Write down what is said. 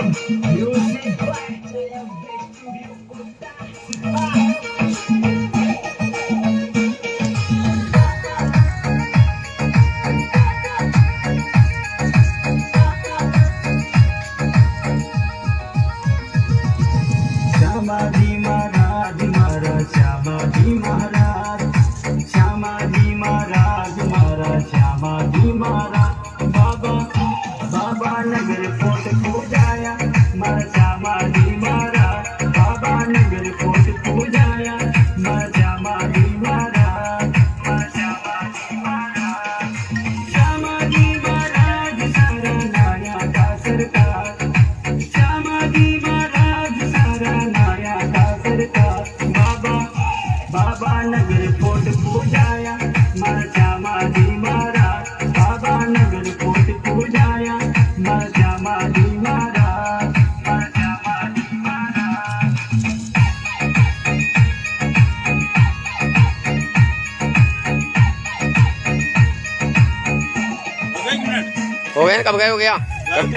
Music by JMB Studio Kota. Shyamaji महाराज मारा श्यामाजी महाराज श्यामाजी महाराज मारा श्यामाजी महाराज बाबा Baba Nagar fort पूजाया मारा श्यामाजी महाराज बाबा नगर फोर्ट पूजाया मारा श्यामाजी महाराज मारा श्यामाजी महाराज श्यामाजी महाराज सारा नाया का सरकार श्यामाजी महाराज सारा नाया का सरकार बाबा बाबा नगर फोर्ट पूजाया मारा श्यामाजी महाराज बाबा नगर फोर्ट पूजाया मारा श्यामाजी महाराज मारा श्यामाजी महाराज हो गया ना? कब गए हो गया